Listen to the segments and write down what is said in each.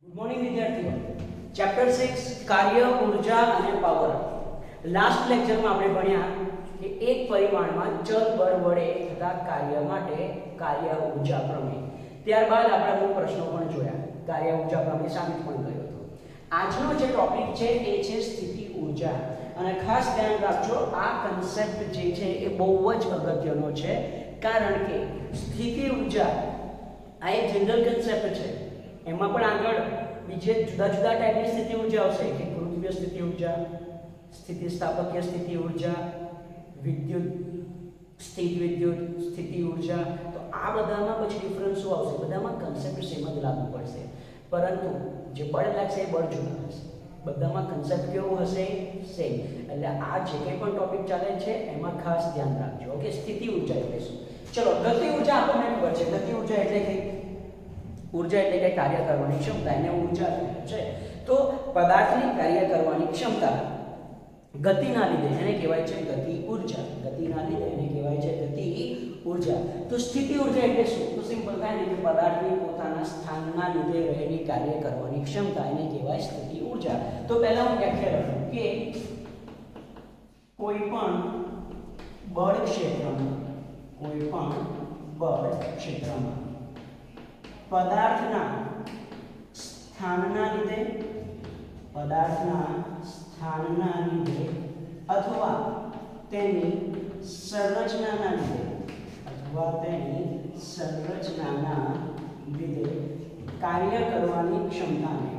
Good morning વિદ્યાર્થીઓ. Chapter 6 કાર્ય, ઊર્જા અને પાવર. લાસ્ટ લેક્ચરમાં આપણે ભણ્યા કે એક પરિમાણમાં ચલ બળ વડે થતા કાર્ય માટે કાર્ય ઊર્જા પ્રમેય. ત્યારબાદ આપણે અમુક પ્રશ્નો પણ જોયા. કાર્ય ઊર્જા પ્રમેય સાબિત પણ કર્યો હતો. આજનો જે ટોપિક છે એ છે સ્થિતિ ઊર્જા. અને ખાસ ધ્યાન રાખજો, આ કન્સેપ્ટ જે છે એ બહુ જ અગત્યનો છે, કારણ કે સ્થિતિ ઊર્જા આ એક જનરલ કન્સેપ્ટ છે. એમાં પણ આગળ બીજે જુદા જુદા ટાઈપની સ્થિતિ ઊર્જા આવશે કે ગુરુત્વીય સ્થિતિ ઊર્જા, સ્થિતિસ્થાપકીય સ્થિતિ ઊર્જા, વિદ્યુત સ્થિત વિદ્યુત સ્થિતિ ઊર્જા. તો આ બધામાં પછી ડિફરન્સ શું આવશે? બધામાં કન્સેપ્ટ સેમ જ લાગુ પડશે, પરંતુ જે બળ લાગશે એ બળ જુદા હશે. બધામાં કન્સેપ્ટ કેવો હશે? સેમ. એટલે આ જે કંઈ પણ ટોપિક ચાલે છે એમાં ખાસ ધ્યાન રાખજો. ઓકે, સ્થિતિ ઊર્જા એટલે શું? ચલો, ગતિ ઊર્જા આપણને ખબર છે. ગતિ ઊર્જા એટલે કે ઊર્જા એટલે કે કાર્ય કરવાની ક્ષમતા, એને ઊર્જા કહે છે. તો પદાર્થની કાર્ય કરવાની ક્ષમતા ગતિના લીધે એને કહેવાય છે ગતિ ઊર્જા. ગતિના લીધે એને કહેવાય છે ગતિ ઊર્જા. તો સ્થિતિ ઊર્જા એટલે શું? તો સિમ્પલ થાય ને કે પદાર્થની પોતાના સ્થાનના લીધે રહેલી કાર્ય કરવાની ક્ષમતા એને કહેવાય સ્થિતિ ઊર્જા. તો પહેલા હું વ્યાખ્યા લખું કે કોઈ પણ બળ ક્ષેત્રમાં પદાર્થના સ્થાનના લીધે અથવા તેની સંરચનાના લીધે કાર્ય કરવાની ક્ષમતાને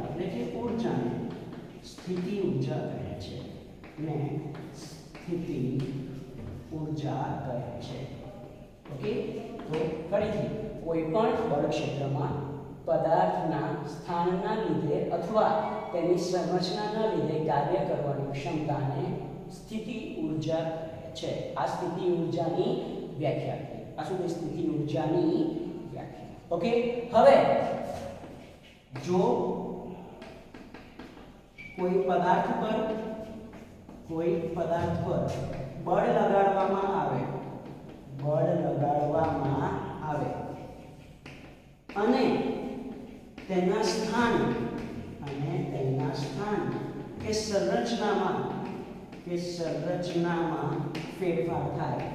એટલે કે ઊર્જાને સ્થિતિ ઊર્જા કહે છે. સ્થિતિ ઊર્જા કહે છે. ઓકે, તો ફરીથી કોઈ પણ બળ ક્ષેત્રમાં પદાર્થના સ્થાનના લીધે અથવા તેની સંરચનાના લીધે કાર્ય કરવાની ક્ષમતાને સ્થિતિ ઊર્જા કહે છે. આ સ્થિતિ ઊર્જાની વ્યાખ્યા. આ શું છે? સ્થિતિ ઊર્જાની વ્યાખ્યા. ઓકે, હવે જો કોઈ પદાર્થ પર બળ લગાડવામાં આવે અને તેના સ્થાન કે સંરચનામાં ફેરફાર થાય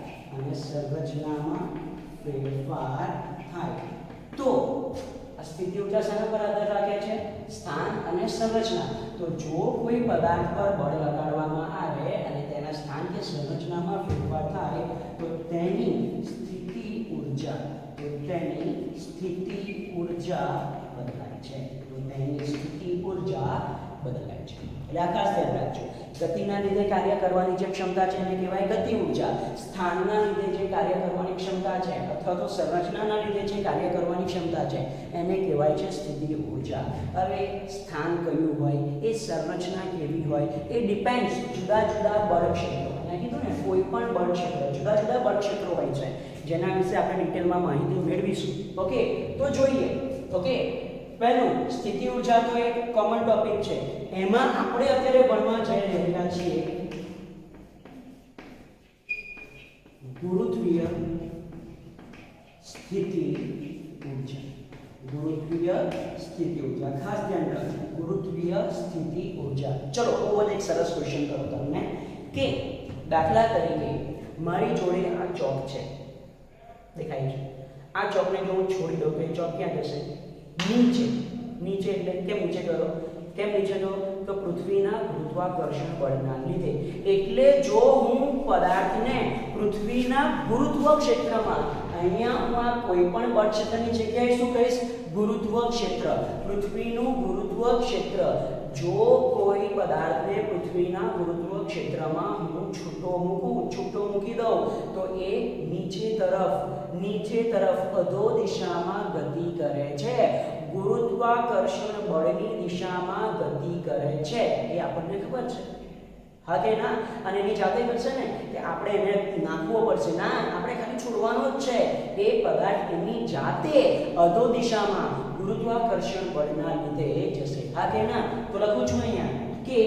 તો આ સ્થિતિ ઊર્જા શેના પર આધાર રાખે છે? સ્થાન અને સંરચના. તો જો કોઈ પદાર્થ પર બળ લગાડવામાં આવે અને તેના સ્થાન કે સંરચનામાં ફેરફાર થાય તો તેની સ્થિતિ ઊર્જા બદલાય છે. એટલે આ ખાસ ધ્યાન રાખજો. ગતિના લીધે કાર્ય કરવાની જે ક્ષમતા છે એને કહેવાય ગતિ ઊર્જા. સ્થાનના લીધે જે કાર્ય કરવાની ક્ષમતા છે અથવા તો સંરચનાના લીધે જે કાર્ય કરવાની ક્ષમતા છે એને કહેવાય છે સ્થિતિ ઊર્જા. હવે સ્થાન કયું હોય, એ સંરચના કેવી હોય, એ ડિપેન્ડ્સ જુદા જુદા બળ ક્ષેત્રો. મેં કીધું ને, કોઈ પણ બળ ક્ષેત્ર, જુદા જુદા બળ ક્ષેત્રો હોય છે, જેના વિશે આપણે ડિટેલમાં માહિતી મેળવીશું. ઓકે, તો જોઈએ. ઓકે, પહેલું સ્થિતિ ઊર્જા તો એક કોમન ટોપિક છે. એમાં આપણે અત્યારે ભણવા જઈ રહેલા છીએ ગુરુત્વીય સ્થિતિ ઊર્જા. ખાસ ધ્યાન રાખજો, ગુરુત્વીય સ્થિતિ ઊર્જા. ચલો, હું એક સરસ ક્વેશ્ચન કરું તમને કે દાખલા તરીકે મારી જોડે આ ચોક છે, દેખાય છે. આ ચોકને જો હું છોડી દઉં તો એ ચોક ક્યાં જશે? નીચે. એટલે કેમ નીચે કરો? કેમ નીચે દો? તો પૃથ્વીના ગુરુત્વાકર્ષણ બળના લીધે. એટલે જો હું પદાર્થને પૃથ્વીના ગુરુત્વ ક્ષેત્રમાં, અહીંયા હું આ કોઈ પણ બળ ક્ષેત્રની જગ્યાએ શું કહીશ? ગુરુત્વ ક્ષેત્ર. પૃથ્વીનું ગુરુત્વ ક્ષેત્ર. જો કોઈ પદાર્થને પૃથ્વીના ગુરુત્વ ક્ષેત્રમાં હું છૂટો મૂકી દઉં તો એ નીચે તરફ અધો દિશામાં ગતિ કરે છે. ગુરુત્વાકર્ષણ બળની દિશામાં ગતિ કરે છે, એ આપણને ખબર છે. હા કે ના? અને એની જાતે કરશે ને કે આપણે એને નાખવો પડશે? ના, આપણે ખાલી છોડવાનો જ છે. એ પદાર્થ એની જાતે અધો દિશામાં ગુરુત્વાકર્ષણ બળના લીધે જશે. હા કે ના? તો લખું છું અહીંયા કે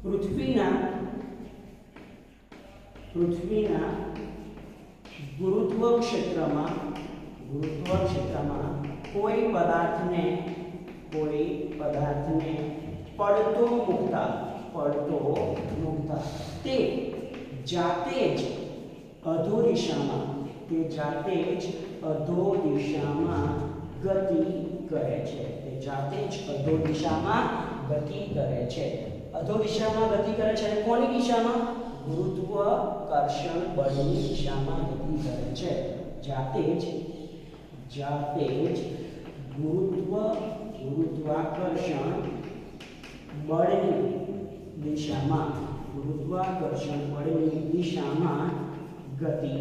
પૃથ્વીના ગુરુત્વ ક્ષેત્રમાં કોઈ પદાર્થને પડતો મૂકતા તે જાતે જ અધો દિશામાં ગતિ કરે છે. અધો દિશામાં ગતિ કરે છે. કોની દિશામાં? ગુરુત્વાકર્ષણ બળની દિશામાં ગતિ કરે છે. જાતે જ ગુરુત્વાકર્ષણ બળની દિશામાં ગતિ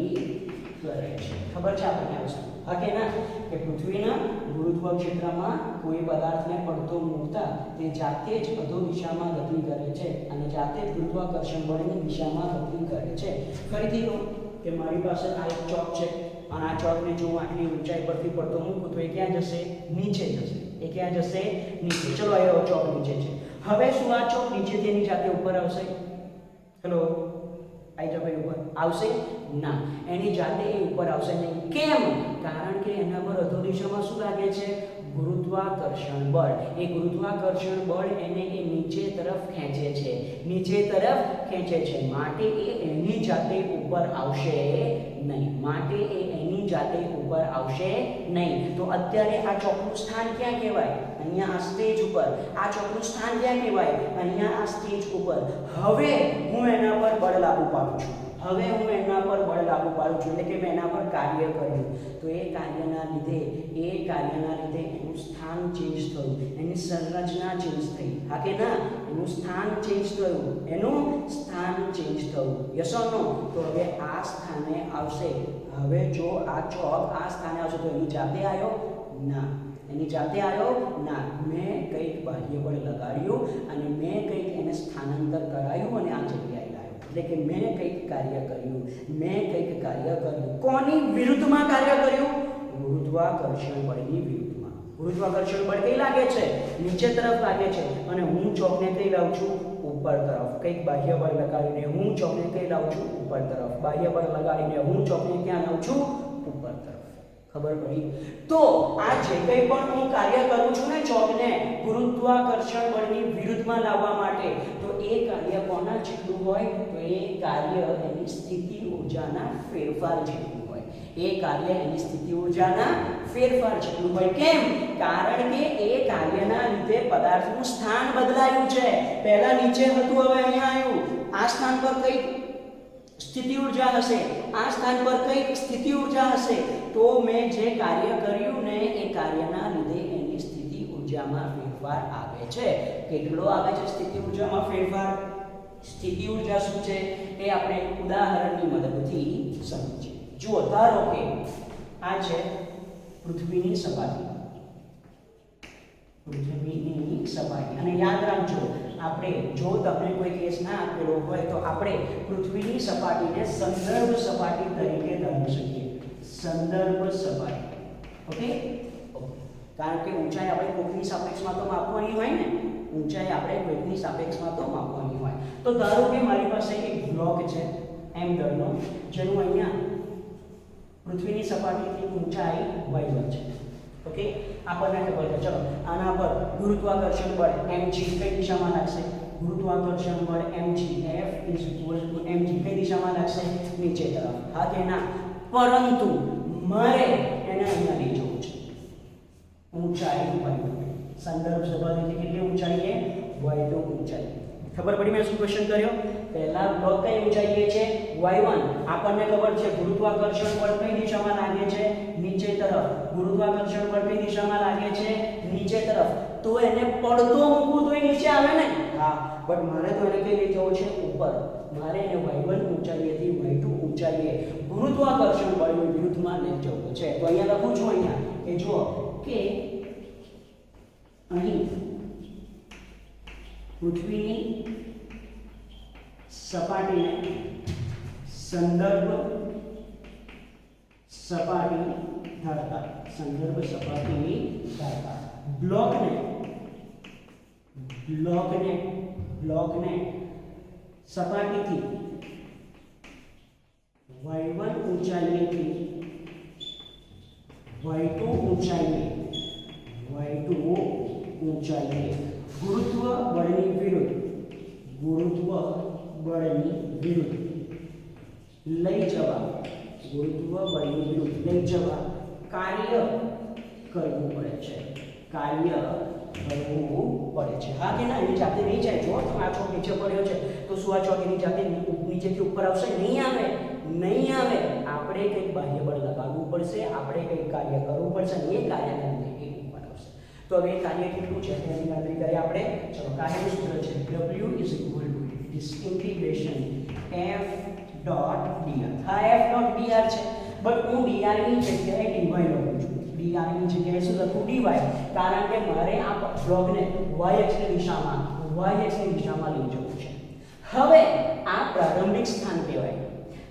કરે છે. ખબર છે આપણને આ વસ્તુ? હા કે ના? કે પૃથ્વીના ગુરુત્વ ક્ષેત્રમાં કોઈ પદાર્થને પડતો મૂકતા તે જાતે જ અધો દિશામાં ગતિ કરે છે અને જાતે જ ગુરુત્વાકર્ષણ બળની દિશામાં ગતિ કરે છે. ફરીથી કહું કે મારી પાસે આ એક ચોક છે અને આ ચોકને જો હું આટલી ઊંચાઈ પરથી પડતો મૂકું તો એ ક્યાં જશે? નીચે જશે. ચલો આ ચોક નીચે છે. હવે શું આ ચોક નીચેથી એની જાતે ઉપર આવશે? હેલો, આવી જાવ ઉપર આવશે? ના, એની જાતે એ ઉપર આવશે નહીં. કેમ? કારણ કે એના પર અધો દિશામાં શું લાગે છે? ગુરુત્વાકર્ષણ બળ. એ ગુરુત્વાકર્ષણ બળ એને એ નીચે તરફ ખેંચે છે. માટે એ એની જાતે ઉપર આવશે નહીં. તો અત્યારે આ ચોકનું સ્થાન ક્યાં કહેવાય? અહીંયા આ સ્ટેજ ઉપર. આ ચોકનું સ્થાન ક્યાં કહેવાય? અહીંયા આ સ્ટેજ ઉપર. હવે હું એના પર બળ લાગુ પાડું છું. એટલે કે મેં એના પર કાર્ય કર્યું. તો એ કાર્યના લીધે એનું સ્થાન ચેન્જ થયું, એની સંરચના ચેન્જ થઈ. હા કે ના? એનું સ્થાન ચેન્જ થયું. યસ ઓર નો? તો હવે આ સ્થાને આવશે. હવે જો આ ચોક આ સ્થાને આવશે તો એની જાતે આવ્યો? ના. મેં કંઈક બાહ્ય બળ લગાડ્યું અને મેં કંઈક એને સ્થાનાંતર કરાયું અને આ જગ્યાએ લાવ્યો. એટલે કે મેં કંઈક કાર્ય કર્યું. કોની વિરુદ્ધમાં કાર્ય કર્યું? ગુરુત્વાકર્ષણ બળની વિરુદ્ધમાં. ગુરુત્વાકર્ષણ બળ કઈ લાગે છે? નીચે તરફ લાગે છે અને હું ચોકને કઈ લાવું છું? ઉપર તરફ. કંઈક બાહ્ય બળ લગાડીને હું ચોકને કઈ લાવું છું? ઉપર તરફ. બાહ્ય બળ લગાડીને હું ચોકને ક્યાં લાવું છું? ઉપર તરફ. ખબર પડી? તો આ જે કંઈ પણ હું કાર્ય કરું છું ને ચોકને ગુરુત્વાકર્ષણ બળની વિરુદ્ધમાં લાવવા માટે, તો એ કાર્ય કોના જેટલું હોય? તો એ કાર્ય એની સ્થિતિ ઊર્જાના ફેરફાર જેટલું હોય. કેમ? કારણ કે એ કાર્યના લીધે પદાર્થનું સ્થાન બદલાયું છે. પહેલા નીચે હતું, હવે અહીંયા આવ્યું. આ સ્થાન પર કંઈક સ્થિતિ ઊર્જા હશે, તો મેં જે કાર્ય કર્યું ને એ કાર્યના લીધે એની સ્થિતિ ઊર્જામાં ફેરફાર આવે છે. કેટલો આવે છે સ્થિતિ ઊર્જામાં ફેરફાર? સ્થિતિ ઊર્જા શું છે એ આપણે ઉદાહરણની મદદથી સમજીએ. જુઓ, ધારો કે આ છે પૃથ્વીની સપાટી. અને યાદ રાખજો, આપણે જો તમને કોઈ કેસ ના આપેલો હોય તો આપણે પૃથ્વીની સપાટીને સંદર્ભ સપાટી તરીકે ધારી શકીએ. ઓકે? કારણ કે ઊંચાઈ આપણે કોઈકની સાપેક્ષમાં તો માપવાની હોય ને. તો ધારો કે મારી પાસે એક બ્લોક છે m દળનો, જેનું અહીંયા પૃથ્વીની સપાટીથી ઊંચાઈ y1 છે. ઓકે? આપણને ખબર છે. ચલો, આના પર ગુરુત્વાકર્ષણ બળ mg કઈ દિશામાં લાગશે? mg કઈ દિશામાં લાગશે? નીચે તરફ. હા કે ના? પરંતુ મારે એને અહીંયા લઈ જવું છે. ઊંચાઈ y1. સંદર્ભ સપાટીથી કેટલી ઊંચાઈ છે? y2 ઊંચાઈ. ખબર પડી મેં શું ક્વેશ્ચન કર્યો? પહેલા બ્લોક કઈ ઊંચાઈએ છે? y1. આપણને ખબર છે ગુરુત્વાકર્ષણ બળ કઈ દિશામાં લાગે છે? નીચે તરફ. ગુરુત્વાકર્ષણ બળ કઈ દિશામાં લાગે છે? નીચે તરફ. તો એને પડતો મૂકવું તો એ નીચે આવે ને? હા, બટ મારે તો એને કઈ લઈ જવું છે? ઉપર. મારે એને y1 ઊંચાઈએથી y2 ઊંચાઈએ ગુરુત્વાકર્ષણ બળની વિરુદ્ધમાં લઈ જવું છે. તો અહીંયા લખું છું કે જો કે અહીં પૃથ્વીની સપાટીને સંદર્ભ સપાટી ધારતા બ્લોકને સપાટીથી y1 ઊંચાઈએથી y2 ઊંચાઈએ ગુરુત્વ બળની વિરુદ્ધ લઈ જવા કાર્ય કરવું પડે છે હા કે ના એની જાતે નહીં જાય જો તમે આ ચોક નીચે પડ્યો છે તો શું આ ચોક એની જાતે નીચેથી ઉપર આવશે નહીં આવે આપણે કંઈક બાહ્ય બળ લગાવવું પડશે આપણે કંઈક કાર્ય કરવું પડશે અને એ કાર્યના લીધે એ ઉપર આવશે તો હવે એ કાર્ય કેટલું છે તેની ગણતરી કરીએ આપણે ચલો કાર્યનું સૂત્ર છે w is equal to this integration f dot dr હા f dot dr છે બટ હું dr ની જગ્યાએ dy લખું છું dr ની જગ્યાએ શું લખું dy કારણ કે મારે આ બ્લોકને y અક્ષની દિશામાં લઈ જવું છે હવે આ પ્રારંભિક સ્થાન કહેવાય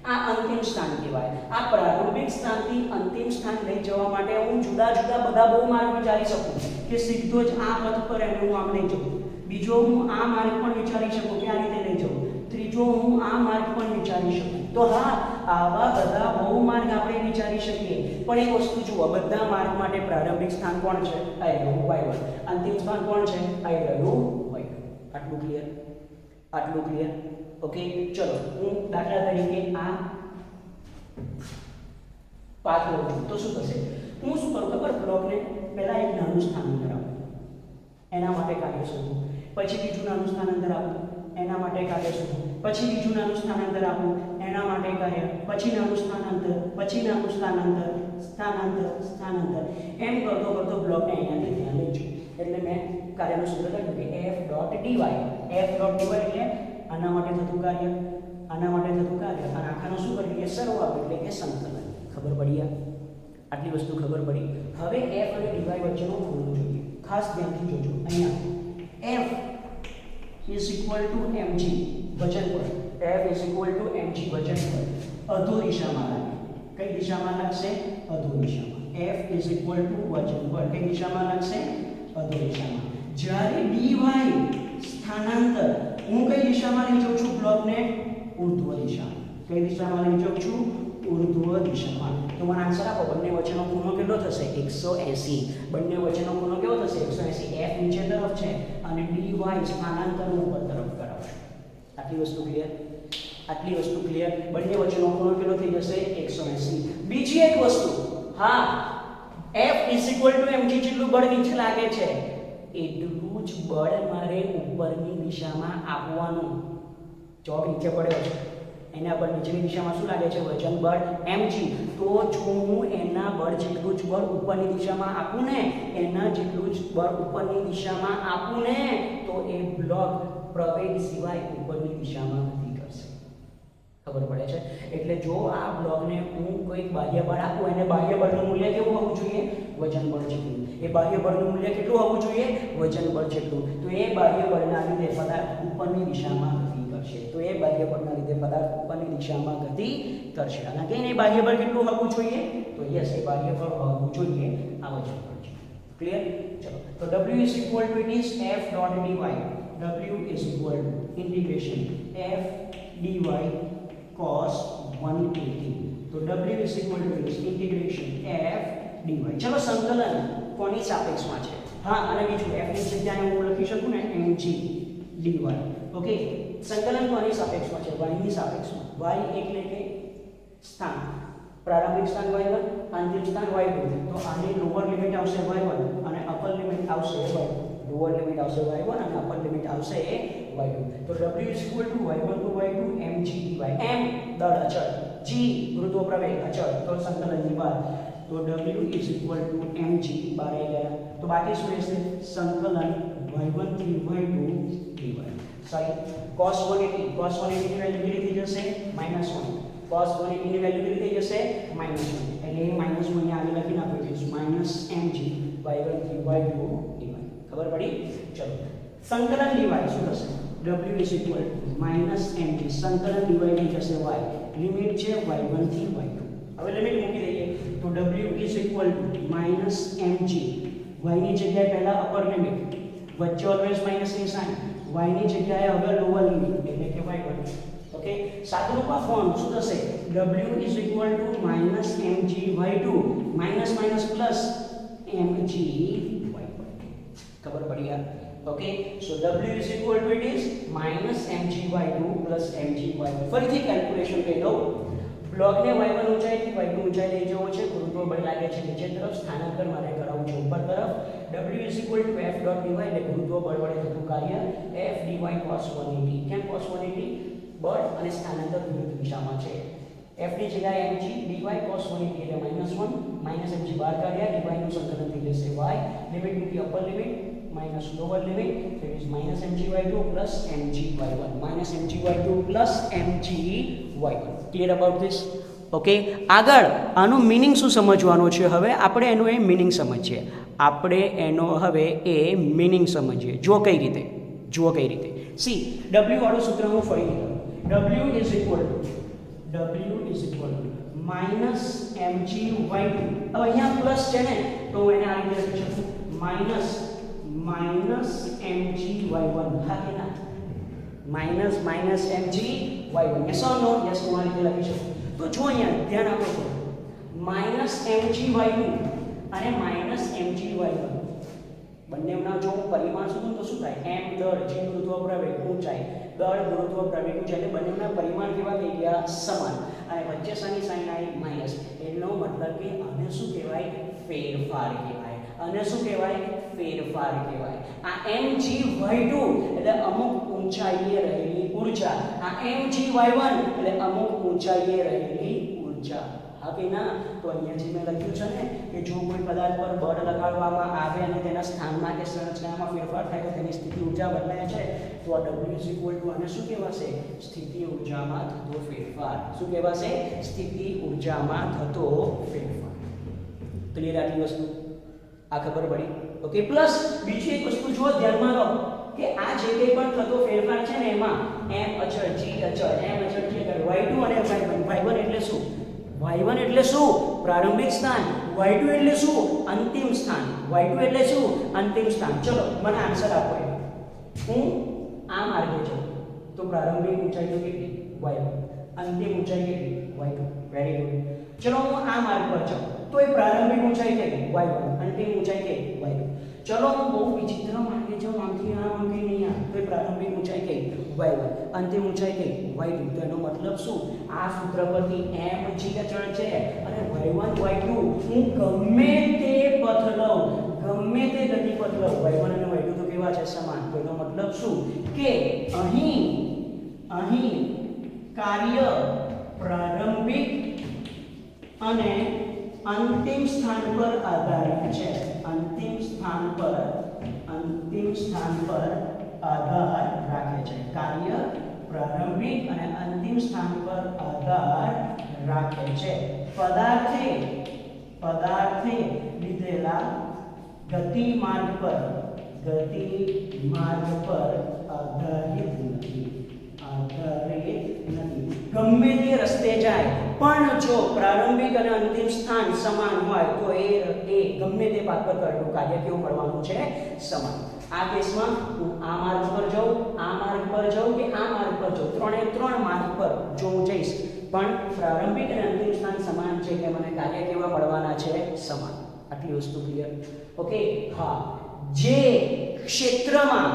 આ અંતિમ સ્થાન કહેવાય આ પ્રારંભિક સ્થાનથી અંતિમ સ્થાન લઈ જવા માટે હું જુદા જુદા બધા બહુ માર્ગ વિચારી શકું કે સીધો જ આ પથ પર એનું હું આમ લઈ જઉં બીજો હું આ માર્ગ પણ વિચારી શકું કે આ રીતે લઈ જઉં ત્રીજો હું આ માર્ગ પણ વિચારી શકું તો હા આવા બધા બહુ માર્ગ આપણે વિચારી શકીએ પણ એક વસ્તુ જુઓ બધા માર્ગ માટે પ્રારંભિક સ્થાન કોણ છે આ રહ્યું y1 અંતિમ સ્થાન કોણ છે આ રહ્યું y2 આટલું ક્લિયર ઓકે ચલો હું દાખલા તરીકે આ પાથ લઉં છું તો શું થશે હું શું કરું ખબર બ્લોકને પહેલા એક નાનું સ્થાન અંદર આપું એના માટે કાર્ય શોધું પછી બીજું નાનું સ્થાન અંદર આપું એના માટે કાર્ય શોધું પછી બીજું નાનું સ્થાન અંદર આપું એના માટે કાર્ય પછી નાનું સ્થાનાંતર પછી નાનું સ્થાનાંતર એમ કરતો બ્લોકને અહીંયાથી ધ્યાન લઈ જઉં એટલે મેં કાર્યનું સૂત્ર લખ્યું કે f dot dy એટલે આના માટે થતું કાર્ય અને આખાનો શું કરી દઈએ સરવાળો એટલે કે સંકલન ખબર પડી આટલી વસ્તુ ખબર પડી હવે f અને dy વચ્ચેનો ખૂણો જોઈએ ખાસ ધ્યાનથી જોજો અહીંયા f is equal to mg વજન પર અધો દિશામાં લાગે કઈ દિશામાં લાગશે અધો દિશામાં f is equal to વજન પર કઈ દિશામાં લાગશે અધો દિશામાં જ્યારે dy સ્થાનાંતર હું કઈ દિશામાં લઈ જાઉં છું બ્લોકને ઊર્ધ્વ દિશામાં કઈ દિશામાં લઈ જાઉં છું ઊર્ધ્વ દિશામાં તો મને આન્સર આપો બંને વચ્ચેનો ખૂણો કેટલો થશે 180 બંને વચ્ચેનો ખૂણો કેવો થશે 180 f નીચે તરફ છે અને dy સ્થાનાંતર ઉપર તરફ કરાવશે આટલી વસ્તુ ક્લિયર બંને વચ્ચેનો ખૂણો કેટલો થઈ જશે 180 બીજી એક વસ્તુ હા f mg જેટલું બળ નીચે લાગે છે એટલું જ બળ મારે ઉપરની દિશામાં આપવાનું ચોક નીચે પડ્યો છે એના પર નીચેની દિશામાં શું લાગે છે વજન બળ mg તો જો હું એના બળ જેટલું જ બળ ઉપરની દિશામાં આપું ને તો એ બ્લોક પ્રવેગ સિવાય ઉપરની દિશામાં ગતિ કરશે ખબર પડે છે એટલે જો આ બ્લોકને હું કોઈ બાહ્ય બળ આપું એને બાહ્ય બળનું મૂલ્ય કેવું હોવું જોઈએ વજન બળ જેટલું એ બાહ્ય બળનું મૂલ્ય કેટલું હોવું જોઈએ વજન બળ જેટલું તો એ બાહ્ય બળના લીધે પદાર્થ ઉપરની દિશામાં ગતિ કરશે અને કે એ બાહ્ય બળ કેટલું હોવું જોઈએ તો યસ એ બાહ્ય બળ હોવું જોઈએ આ વજન બળ છે ક્લિયર ચલો તો w is equal to it is f dot dy w is equal to integration f dy cos 180 તો w is equal to this integration f dy ચલો સંકલન કોની સાપેક્ષમાં છે હા અને બીજું f ની જગ્યાએ હું લખી શકું ને mg dy ઓકે સંકલન કોની સાપેક્ષમાં છે y ની સાપેક્ષમાં y એટલે કે સ્થાન પ્રારંભિક સ્થાન y1 અંતિમ સ્થાન y2 તો આની લોઅર લિમિટ આવશે y1 અને અપર લિમિટ આવશે y2 લોઅર લિમિટ આવશે y1 અને અપર લિમિટ આવશે y2 તો w is equal to y1 to y2 mg dy m દળ અચળ g ગુરુત્વ પ્રવેગ અચળ તો સંકલનની બહાર તો w is equal to mg બહાર આવી ગયા તો બાકી શું રહેશે સંકલન y1 થી y2 dy સોરી cos 180 ની વેલ્યુ કેટલી થઈ જશે -1 cos 180 ની વેલ્યુ કેટલી થઈ જશે -1 એટલે એ માઈનસ હું અહીંયા આગળ લખી નાખું છું -mg y1 થી y2 dy ખબર પડી ચલો સંકલન dy શું થશે w is equal to -mg સંકલન dy ની જશે y લિમિટ છે y1 થી y2 હવે લિમિટ મૂકી દઈએ તો w is equal to -mg y ની જગ્યાએ પહેલા અપર લિમિટ વચ્ચે ઓલવેઝ માઈનસ ની સાઇન y ની જગ્યાએ હવે લોઅર લિમિટ એટલે કે y1 તો ઓકે સાદુરૂપમાં ફોર્મ શું થશે w = -mgy2 minus minus plus mgy1 ખબર પડી યાર okay so w = it is -mgy2 mgy1 ફરીથી કેલ્ક્યુલેશન કરી દઉં બ્લોકને y1 ઊંચાઈથી y2 ઊંચાઈ લઈ જવો છે ગુરુત્વ બળ લાગે છે નીચે તરફ સ્થાનાંતર મારે કરાવવું છે ઉપર તરફ w = f.dy એટલે ગુરુત્વ બળ વડે થતું કાર્ય f dy cos 180 કેમ cos 180 બળ અને સ્થાનાંતર વિરુદ્ધ દિશામાં છે f ની જગ્યાએ mg dy cos 180 એટલે -1 -mg બહાર કાઢ્યા dy નું સંકલન થઈ જશે y લિમિટ મૂકી upper limit minus lower limit that is -mgy2 plus mgy1 -mgy2 plus mgy1 clear about this okay આગળ આનું મીનિંગ શું સમજવાનો છે હવે આપણે એનો એ મીનિંગ સમજીએ જુઓ કઈ રીતે સી w વાળું સૂત્ર હું ફરી લઉં w is equal to -mgy2 હવે અહીંયા પ્લસ છે ને તો હું એને આ રીતે લખી શકું -mgy1 હા કે ના -mgy1 yes or no yes હું આ રીતે લખી શકું તો જો અહીંયા ધ્યાન આપો છો -mgy2 અને -mgy1 બંનેના જો પરિમાણ શું તો શું થાય m દળ g ગુરુત્વ પ્રવેગ ઊંચાઈ દળ ગુરુત્વ પ્રવેગ ઊંચાઈ એટલે બંનેના પરિમાણ કેવા થઈ ગયા સમાન અને વચ્ચે સાની સાઇન આવી માઈનસ એનો મતલબ કે આને શું કહેવાય ફેરફાર કહેવાય આ mgy2 એટલે અમુક ઊંચાઈએ રહેલી ઊર્જા આ mgy1 એટલે અમુક ઊંચાઈએ રહેલી ઊર્જા હા કે ના તો અહીંયા જે મેં લખ્યું છે ને કે જો કોઈ પદાર્થ પર બળ લગાડવામાં આવે અને તેના સ્થાનમાં કે સંરચનામાં ફેરફાર થાય તો તેની સ્થિતિ ઊર્જા બદલાય છે તો આ w = આને શું કહેવાશે સ્થિતિ ઊર્જામાં થતો ફેરફાર ક્લિયર આટલી વસ્તુ આ ખબર પડી ઓકે પ્લસ બીજી એક વસ્તુ જો ધ્યાનમાં લો કે આ જે કંઈ પણ થતો ફેરફાર છે ને એમાં m અચળ g અચળ m અચળ g અચળ y2 અને y1 એટલે શું પ્રારંભિક સ્થાન y2 એટલે શું અંતિમ સ્થાન ચલો મને આન્સર આપો હું આ માર્ગે છું તો પ્રારંભિક ઊંચાઈ તો કેટલી y1 અંતિમ ઊંચાઈ કેટલી y2 વેરી ગુડ ચલો હું આ માર્ગ પર છું તો એ પ્રારંભિક ઊંચાઈ કેટલી y1 અંતિમ ઊંચાઈ કેટલી y2 ચલો હું બહુ વિચિત્ર માર્ગે જાઉં આમથી નહીં આ તો એ પ્રારંભિક ઊંચાઈ કેટલી y1 અંતિમ ઊંચાઈ કેટલી y2 તો એનો મતલબ શું આ સૂત્ર પરથી m g અચળ છે અને y1 y2 હું ગમે તે પથ લઉં ગમે તે ગતિ પથ લઉં y1 અને y2 તો કેવા છે સમાન તો એનો મતલબ શું કે અહીં કાર્ય પ્રારંભિક અને અંતિમ સ્થાન પર આધારિત છે અંતિમ સ્થાન પર આધાર રાખે છે કાર્ય પ્રારંભિક અને અંતિમ સ્થાન પર આધાર રાખે છે પદાર્થે લીધેલા ગતિમાર્ગ પર આધારિત નથી ગમે તે રસ્તે જાય પણ જો પ્રારંભિક અને અંતિમ સ્થાન સમાન હોય તો એ ગમે તે પાથ પર કરેલું કાર્ય કેવું મળવાનું છે સમાન આ કેસમાં હું આ માર્ગ પર જાઉં આ માર્ગ પર જાઉં કે આ માર્ગ પર જાઉં ત્રણ માર્ગ પર જો હું જઈશ પણ પ્રારંભિક અને અંતિમ સ્થાન સમાન છે કે મને કાર્ય કેવા મળવાના છે સમાન આટલી વસ્તુ ક્લિયર ઓકે હા જે ક્ષેત્રમાં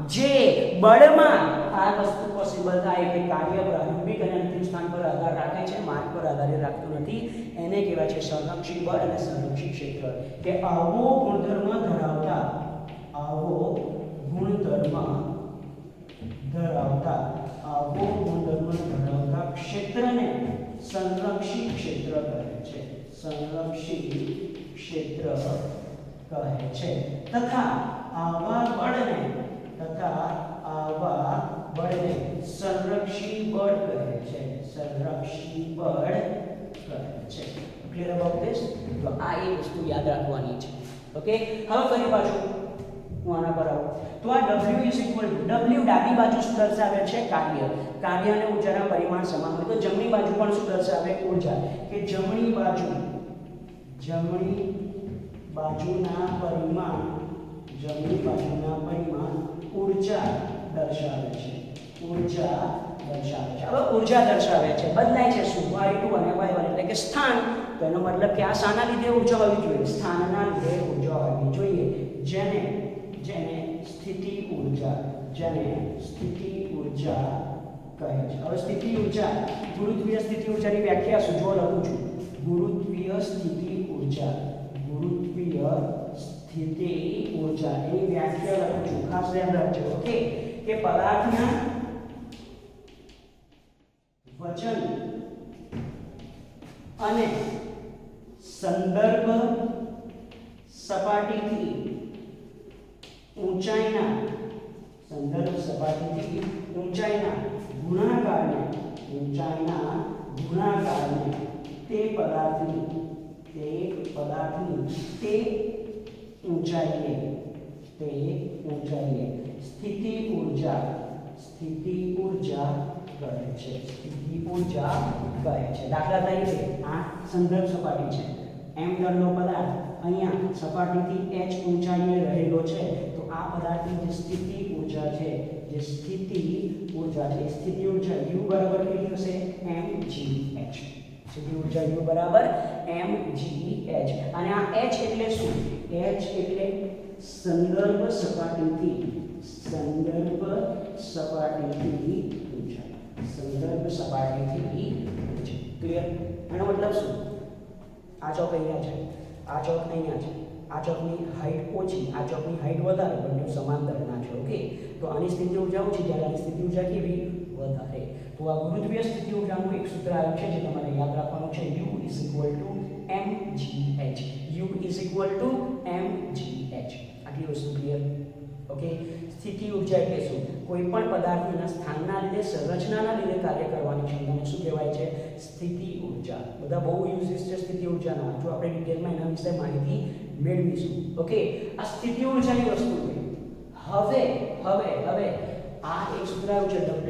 જે બળમાં આ વસ્તુ પોસિબલ થાય કે કાર્ય પ્રારંભિક અને અંતિમ સ્થાન પર આધાર રાખે છે માર્ગ પર આધાર રાખતું નથી એને કહેવાય છે સંરક્ષી બળ અને સંરક્ષી ક્ષેત્ર કે આવો ગુણધર્મ ધરાવતા ક્ષેત્રને સંરક્ષી ક્ષેત્ર કહે છે તથા આવા બળને સંરક્ષી બળ કહે છે ક્લિયર અબાઉટ ધીસ તો આ એક વસ્તુ યાદ રાખવાની છે ઓકે હવે ફરી પાછું હું આના પર આવું તો આ w ડાબી બાજુ શું દર્શાવે છે કાર્ય અને ઊર્જાના પરિમાણ સમાન હોય તો જમણી બાજુ પણ શું દર્શાવે ઊર્જા કે જમણી બાજુના પરિમાણ ઊર્જા દર્શાવે છે દર્શાવે છે. હવે ઉર્જા દર્શાવે છે, બદલાય છે શું? y2 અને y1 એટલે કે સ્થાન. તો એનો મતલબ કે આ શાના લીધે ઉર્જા હોવી જોઈએ? સ્થાનના લીધે ઉર્જા હોવી જોઈએ, જેને સ્થિતિ ઉર્જા કહે છે. હવે સ્થિતિ ઉર્જા, ગુરુત્વીય સ્થિતિ ઉર્જાની વ્યાખ્યા શું? જો લખું છું, ગુરુત્વીય સ્થિતિ ઉર્જા એની વ્યાખ્યા લખું છું, ખાસ ધ્યાન રાખજો. ઓકે, કે પદાર્થના વજન અને સંદર્ભ સપાટીથી ઊંચાઈના ગુણાકારને તે પદાર્થની તે ઊંચાઈએ સ્થિતિ ઉર્જા કહે છે. દાખલા તરીકે આ સંદર્ભ સપાટી છે, m દળનો પદાર્થ અહીંયા સપાટીથી h ઊંચાઈએ રહેલો છે, તો આ પદાર્થની જે સ્થિતિ ઉર્જા છે, સ્થિતિ ઉર્જા u બરાબર કેટલી હશે? mgh. સ્થિતિ ઉર્જા u બરાબર mgh. અને આ h એટલે શું? h એટલે સંદર્ભ સપાટીથી ઊંચાઈ. ક્લિયર? એનો મતલબ શું? આ ચોક અહીંયા છે, આ ચોક અહીંયા છે, આ ચોકની હાઈટ ઓછી, આ ચોકની હાઈટ વધારે, બંને સમાંતરના છે. ઓકે, તો આની સ્થિતિ ઉર્જા ઓછી, જ્યારે આની સ્થિતિ ઉર્જા કેવી? વધારે. તો આ ગુરુત્વીય સ્થિતિ ઉર્જાનું એક સૂત્ર આવ્યું છે જે તમારે યાદ રાખવાનું છે, u = mgh. આટલી વસ્તુ ક્લિયર? ઓકે, સ્થિતિ ઉર્જા એટલે શું? કોઈ પણ પદાર્થના સ્થાનના લીધે, સંરચનાના લીધે કાર્ય કરવાની ક્ષમતાને શું કહેવાય છે? સ્થિતિ ઉર્જા. બધા બહુ યુઝિસ છે સ્થિતિ ઉર્જાના, જો આપણે ડિટેલમાં એના વિશે માહિતી મેળવીશું. ઓકે, આ સ્થિતિ ઉર્જાની વસ્તુ છે. હવે આ એક સૂત્ર આવ્યું છે, w =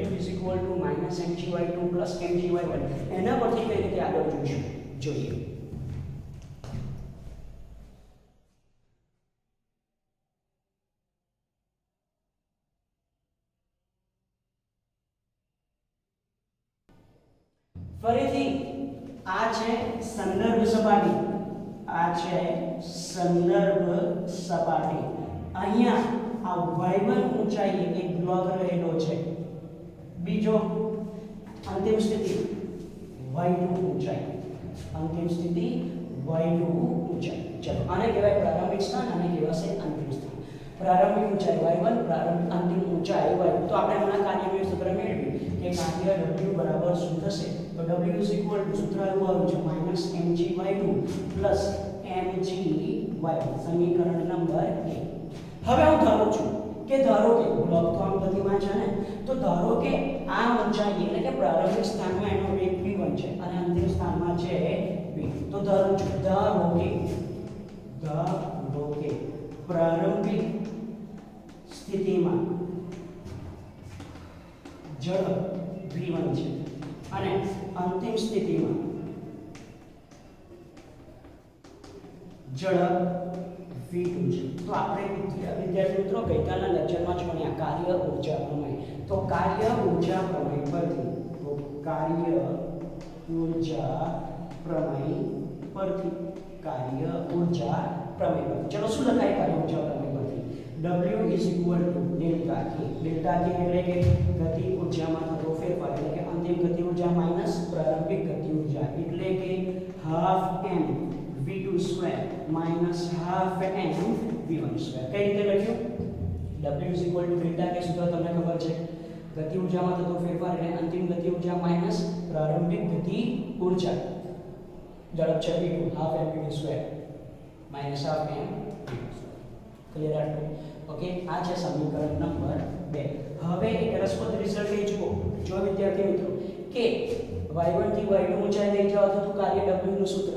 -mgy2 + mgy1. એના પરથી કઈ રીતે આગળ જોઈએ. ફરીથી આ છે સંદર્ભ સપાટી. અહીંયા આ y1 ઊંચાઈએ એક બ્લોક રહેલો છે, બીજો અંતિમ સ્થિતિ y2 ઊંચાઈ. ચલો, આને કહેવાય પ્રારંભિક સ્થાન, આને કહેવાશે અંતિમ સ્થાન. પ્રારંભિક ઊંચાઈ y1, અંતિમ ઊંચાઈ y2. તો આપણે હમણાં કાર્યનું સૂત્ર મેળવ્યું કે કાર્ય w બરાબર શું થશે? તો w સૂત્ર એવું આવ્યું છે -mgy2 + mgy, સમીકરણ નંબર 1. હવે હું ધારું છું કે બ્લોક તો આમ ગતિમાં છે ને, તો ધારો કે આ ઊંચાઈ એટલે કે પ્રારંભિક સ્થાનમાં એનો વેગ v1 છે અને અંતિમ સ્થાનમાં છે v. તો ધારો કે પ્રારંભિક સ્થિતિમાં ઝડપ v1 છે અને અંતિમ સ્થિતિમાં ઝડપ v2 છે. તો આપણે વિદ્યાર્થી મિત્રો ગઈકાલના લેક્ચરમાં જ ભણ્યા કાર્ય ઊર્જા પ્રમેય. તો કાર્ય ઊર્જા પ્રમેય પરથી ચલો શું લખાય કાર્ય ઊર્જા પ્રમેય પરથી? w = ડેલ્ટા k એટલે કે ગતિ ઊર્જામાં થતો ફેરફાર, એટલે કે અંતિમ ગતિ ઊર્જા માઈનસ પ્રારંભિક ગતિ ઊર્જા, એટલે કે ½ m v2² -½ m v1². કઈ રીતે લખ્યું? w = ડેલ્ટા k સૂત્ર તમને ખબર છે, ગતિ ઊર્જામાં થતો ફેરફાર એટલે અંતિમ ગતિ ઊર્જા માઈનસ પ્રારંભિક ગતિ ઊર્જા. ઝડપ છે v2, ½ m v2² -½ m v1². Clear આટલું? ઓકે, આ છે સમીકરણ નંબર 2. હવે એક રસપ્રદ રિઝલ્ટ એ જો વિદ્યાર્થી મિત્રો કે y1 થી y2 ઊંચાઈ લઈ જાવ તો કાર્ય w નું સૂત્ર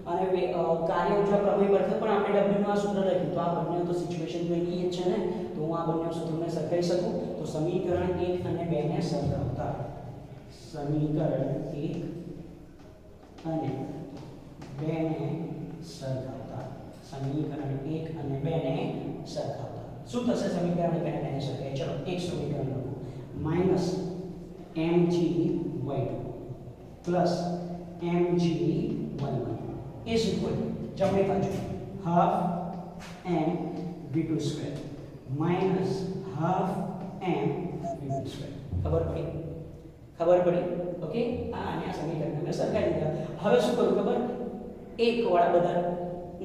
અને કાર્ય ઊર્જા પ્રમેય પરથી પણ આપણે w નું આ સૂત્ર લખ્યું. તો આ બંને તો સિચ્યુએશન તો એની જ છે ને, તો હું આ બંને સૂત્રને સરખાવી શકું. તો સમીકરણ 1 અને 2 ને સરખાવતા શું થશે? સમીકરણ 1 અને 2 ને સરખાવીએ. ચલો એક સમીકરણ લખો, -2m mgy2 plus mgy1 is equal જમણી બાજુ half m v2 square minus half m v2 square. ખબર પડી ઓકે. આને આ સમીકરણ મેં સરખાવી દીધા. હવે શું કરું ખબર, એક વાળા બધા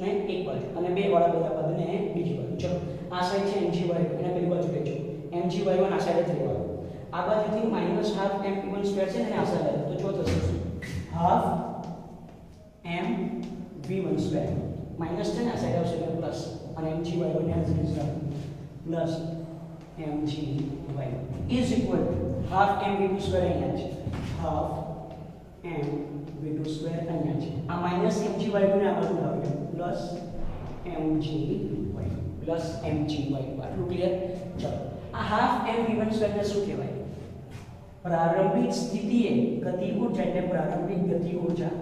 ને એક બાજુ અને બે વાળા બધા પદને બીજી બાજુ. ચલો આ સાઈડ છે mgy એને પેલી બાજુ લેજો, mgy1 આ સાઈડ જ લેવાનું. આ બાજુથી minus half m v1 square છે ને આ સાઈડ લેજો તો જો થશે શું, half m v1 square minus છે ને આ સાઈડ આવશે એટલે પ્લસ અને mgy1 ને આ side plus mgy is equal to half m v2 square અહીંયા છે, હાફ m v2 સ્ક્વેર અહીંયા છે. આ માઈનસ mgy ને આ બાજુ લાવજો પ્લસ mgy પ્લસ mgy. આટલું ક્લિયર? ચલો આ હાફ m v1 સ્ક્વેર ને શું કહેવાય? પ્રારંભિક સ્થિતિએ ગતિ ઊર્જા એટલે પ્રારંભિક ગતિ ઊર્જા.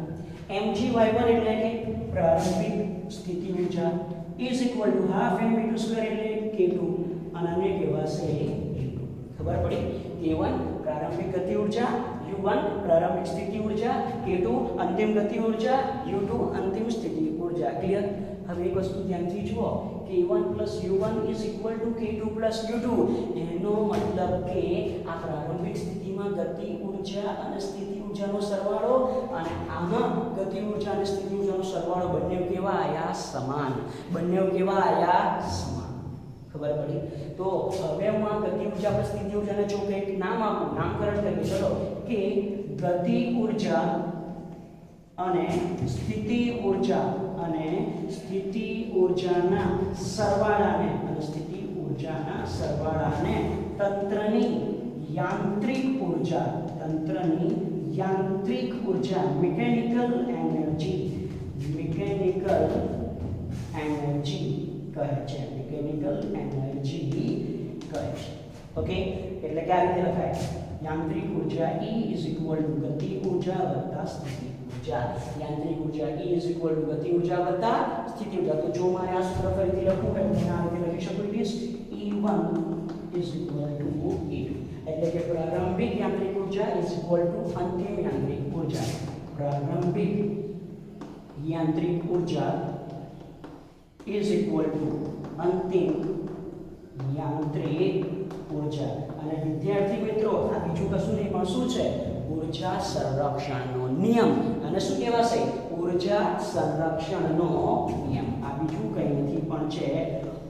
mgy1 એટલે કે પ્રારંભિક સ્થિતિ ઊર્જા is equal to half m v2 square એટલે k2 અને આને કહેવાશે u2. ખબર પડી? k1 પ્રારંભિક ગતિ ઊર્જા, u1 પ્રારંભિક સ્થિતિ ઊર્જા, k2 અંતિમ ગતિ ઊર્જા, u2 અંતિમ સ્થિતિ ઊર્જા. ક્લિયર? હવે એક વસ્તુ ધ્યાનથી જુઓ, k1 u1 is equal to k2 u2. એનો મતલબ કે આ પ્રારંભિક સ્થિતિમાં ગતિ ઊર્જા અને સ્થિતિ ઊર્જાનો સરવાળો અને આમાં ગતિ ઊર્જા અને સ્થિતિ ઊર્જાનો સરવાળો બંને કેવા આયા? સમાન. બંને કેવા આયા? સમાન. ખબર પડી? તો હવે હું આ ગતિ ઊર્જા પર સ્થિતિ ઊર્જાને જો કંઈક નામ આપું, નામકરણ કરીએ. ચલો કે ગતિ ઊર્જા અને સ્થિતિ ઊર્જાના સરવાળાને તંત્રની યાંત્રિક ઊર્જા મિકેનિકલ એનર્જી કહે છે. ઓકે, એટલે કે આ રીતે લખાય, યાંત્રિક ઊર્જા E ઇઝ ઇક્વલ ટુ ગતિ ઊર્જા વત્તા સ્થિતિ ઊર્જા. યાંત્રિક ઊર્જા E ઇઝ ઇક્વલ ટુ ગતિ ઊર્જા વત્તા સ્થિતિ ઊર્જા. તો જો મારે આ સૂત્ર ફરીથી લખવું હોય તો આ રીતે લખી શકું, it is E1 is equal to E2. એટલે કે પ્રારંભિક યાંત્રિક ઊર્જા ઇઝ ઇક્વલ ટુ અંતિમ યાંત્રિક ઊર્જા. પ્રારંભિક યાંત્રિક ઊર્જા ઇઝ ઇક્વલ ટુ અંતિમ યાંત્રિક ઊર્જા. અને વિદ્યાર્થી મિત્રો આ બીજું કશું નહીં પણ શું છે? ઊર્જા સંરક્ષણનો નિયમ. અને શું કહેવાશે? ઊર્જા સંરક્ષણનો નિયમ. આ બીજું કંઈ નથી પણ છે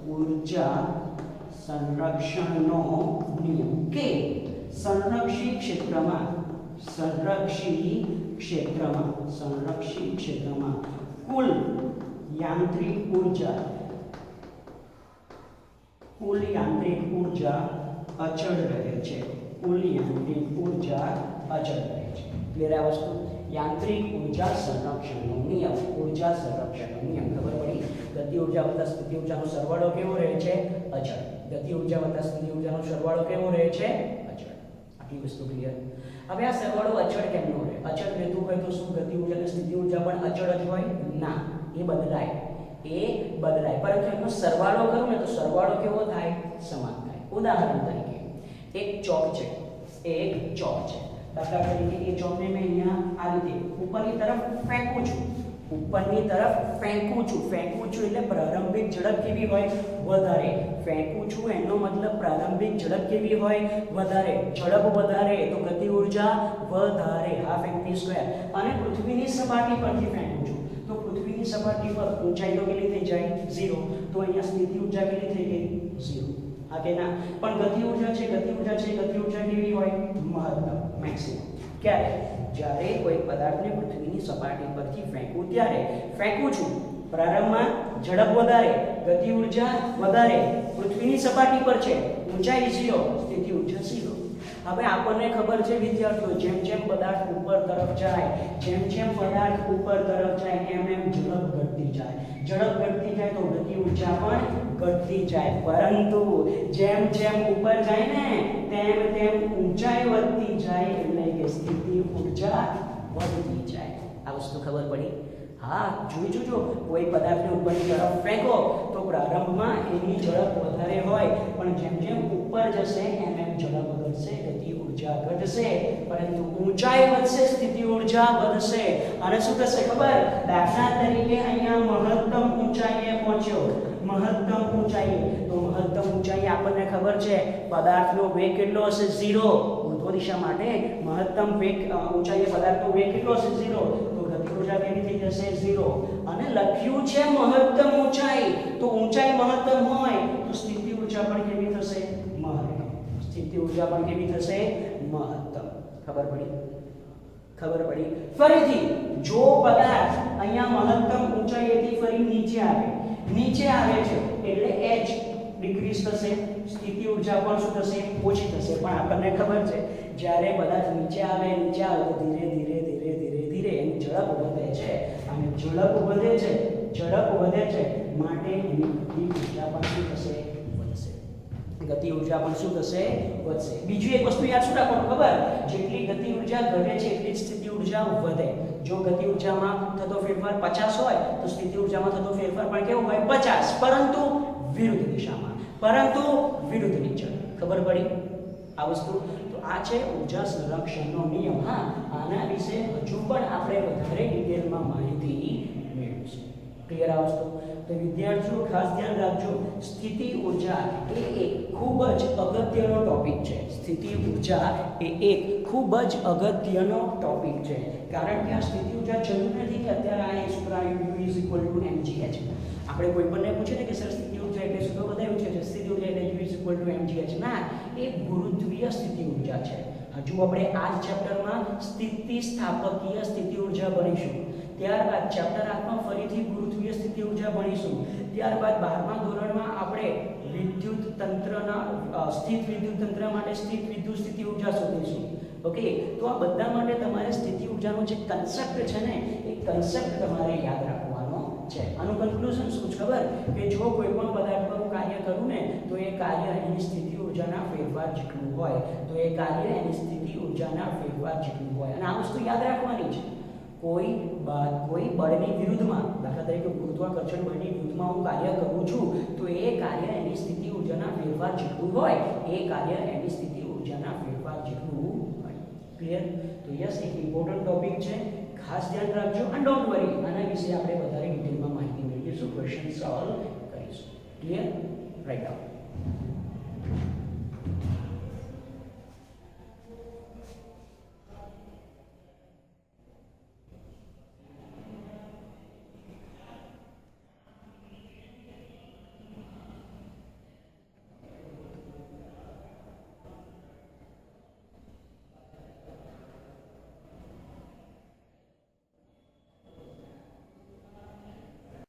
ઊર્જા સંરક્ષણનો નિયમ કે સંરક્ષિત ક્ષેત્રમાં કુલ યાંત્રિક ઊર્જા અચળ રહે છે. ક્લિયર આ વસ્તુ? યાંત્રિક ઊર્જા સંરક્ષણનો નિયમ. ખબર પડી? ગતિ ઊર્જા વત્તા સ્થિતિ ઊર્જાનો સરવાળો કેવો રહે છે? અચળ. ગતિ ઊર્જા વત્તા સ્થિતિ ઊર્જાનો સરવાળો કેવો રહે છે? અચળ. આટલી વસ્તુ ક્લિયર? હવે આ સરવાળો અચળ કેમ ન રહે? અચળ રહેતું હોય તો શું ગતિ ઊર્જા અને સ્થિતિ ઊર્જા પણ અચળ જ હોય? ના, એ બદલાય. પરંતુ એનો સરવાળો કરું ને તો સરવાળો કેવો થાય? સમાન થાય. ઉદાહરણ તરીકે એક ચોક છે. દાખલા તરીકે એ ચોકને મેં અહીંયા આ રીતે ઉપરની તરફ ફેંકું છું. ફેંકું છું એટલે પ્રારંભિક ઝડપ કેવી હોય? વધારે. ફેંકું છું એનો મતલબ પ્રારંભિક ઝડપ કેવી હોય? વધારે. ઝડપ વધારે તો ગતિ ઊર્જા વધારે, હાફ m v સ્ક્વેર. અને પૃથ્વીની સપાટી પરથી ફેંકું છું તો પૃથ્વીની સપાટી પર ઊંચાઈ તો કેટલી થઈ જાય? 0. તો અહીંયા સ્થિતિ ઊર્જા કેટલી થઈ ગઈ? 0. હા કે ના? પણ ગતિ ઊર્જા કેવી હોય? મહત્તમ, મેક્સિમમ. ક્યારે? જ્યારે કોઈ પદાર્થને પૃથ્વીની સપાટી પરથી ફેંકું ત્યારે ફેંકું છું. પ્રારંભમાં ઝડપ વધારે, ગતિ ઊર્જા વધારે, પૃથ્વીની સપાટી પર છે, ઊંચાઈ 0, સ્થિતિ ઊર્જા 0. હવે આપણને ખબર છે વિદ્યાર્થીઓ, જેમ જેમ પદાર્થ ઉપર તરફ જાય એમ ઝડપ ઘટતી જાય તો ગતિ ઊર્જા પણ ઘટતી જાય. પરંતુ જેમ ઉપર જાય ને તેમ ઊંચાઈ વધતી જાય એટલે કે સ્થિતિ ઊર્જા વધતી જાય. આ વસ્તુ ખબર પડી? હા, જોજો કોઈ પદાર્થને ઉપરની તરફ ફેંકો તો પ્રારંભમાં એની ઝડપ વધારે હોય પણ જેમ ઉપર જશે એમ ઝડપ વધશે, ગતિ ઉર્જા ઘટશે, પરંતુ ઊંચાઈ વધશે સ્થિતિ ઉર્જા વધશે. અને શું થશે ખબર? દાખલા તરીકે અહીંયા મહત્તમ ઊંચાઈએ પહોંચ્યો, મહત્તમ ઊંચાઈએ, તો મહત્તમ ઊંચાઈ આપણને ખબર છે પદાર્થનો વેગ કેટલો હશે? 0. ઉર્ધ્વ દિશા માટે મહત્તમ વેગ ઊંચાઈએ પદાર્થનો વેગ કેટલો હશે? 0. તો ગતિ ઉર્જા કેવી થઈ જશે? 0. અને લખ્યું છે મહત્તમ ઊંચાઈ, તો ઊંચાઈ મહત્તમ હોય તો સ્થિતિ ઉર્જા પણ કેવી થશે? મહત્તમ. સ્થિતિ ઉર્જા પણ કેવી થશે? મહત્તમ. ખબર પડી? ખબર પડી? ફરીથી જો પદાર્થ અહીંયા મહત્તમ ઊંચાઈએથી ફરી નીચે આવે છે એટલે h ડિક્રીઝ થશે, સ્થિતિ ઉર્જા પણ શું થશે? ઓછી થશે. પણ આપણને ખબર છે જ્યારે પદાર્થ નીચે આવે તો ધીરે ધીરે એની ઝડપ વધે છે, અને ઝડપ વધે છે માટે એની ગતિ ઉર્જા પણ શું થશે? વધશે. ગતિ ઉર્જા પણ શું થશે? વધશે. બીજી એક વસ્તુ યાદ શું રાખવાનું ખબર? જેટલી ગતિ ઉર્જા ઘટે છે એટલી જ સ્થિતિ ઉર્જા વધે. જો ગતિ ઉર્જામાં થતો ફેરફાર 50 હોય તો સ્થિતિ ઉર્જામાં થતો ફેરફાર પણ કેવો હોય? 50, પરંતુ વિરુદ્ધ દિશામાં, પરંતુ વિરુદ્ધ દિશા. ખબર પડી આ વસ્તુ? તો આ છે ઉર્જા સંરક્ષણનો નિયમ. હા, આના વિશે હજુ પણ આપણે વધારે ડિટેલમાં માહિતી મેળવીશું. ક્લિયર આ વસ્તુ? તો વિદ્યાર્થીઓ ખાસ ધ્યાન રાખજો, સ્થિતિ ઉર્જા એ એક ખૂબ જ અગત્યનો ટોપિક છે. સ્થિતિ ઉર્જા એ એક ખૂબ જ અગત્યનો ટોપિક છે, કારણ કે આ સ્થિતિ ઉર્જા જરૂર નથી કે અત્યારે આ સૂત્ર U mgh. આપણે કોઈ પણને પૂછે ને કે સર સ્થિતિ ઉર્જા એટલે શું, તો બધાય પૂછે છે સ્થિતિ ઉર્જા એટલે U mgh. ના, એ ગુરુત્વીય સ્થિતિ ઉર્જા છે. હજુ આપણે આ જ ચેપ્ટરમાં સ્થિતિસ્થાપકીય સ્થિતિ ઉર્જા ભણીશું. ત્યારબાદ ચેપ્ટર 8 માં ફરીથી ગુરુત્વીય સ્થિતિ ઉર્જા ભણીશું. ત્યારબાદ 12મા ધોરણમાં આપણે વિદ્યુત તંત્રના સ્થિત વિદ્યુત તંત્ર માટે સ્થિત વિદ્યુત સ્થિતિ ઉર્જા શોધીશું. ઓકે, તો આ બધા માટે તમારે સ્થિતિ ઉર્જાનો જે કન્સેપ્ટ છે ને, એ કન્સેપ્ટ તમારે યાદ રાખવાનો છે. આનું કન્ક્લુઝન શું છે ખબર? કે જો કોઈ પણ પદાર્થ પર હું કાર્ય કરું ને તો એ કાર્ય એની સ્થિતિ ઉર્જાના ફેરફાર જેટલું હોય, તો એ કાર્ય એની સ્થિતિ ઉર્જાના ફેરફાર જેટલું હોય. અને આ વસ્તુ યાદ રાખવાની છે. કોઈ બળની વિરુદ્ધમાં, દાખલા તરીકે ગુરુત્વાકર્ષણ બળની વિરુદ્ધમાં હું કાર્ય કરું છું તો એ કાર્ય એની સ્થિતિ ઉર્જાના ફેરફાર જેટલું હોય, એ કાર્ય એની સ્થિતિ ઉર્જાના ફેરફાર જેટલું હોય. ક્લિયર? તો યસ, એક ઇમ્પોર્ટન્ટ ટોપિક છે, ખાસ ધ્યાન રાખજો. એન્ડ ડોન્ટ વરી, આના વિશે આપણે વધારે ડિટેલમાં માહિતી મેળવીશું, ક્વેશ્ચન સોલ્વ કરીશું. ક્લિયર? Right out.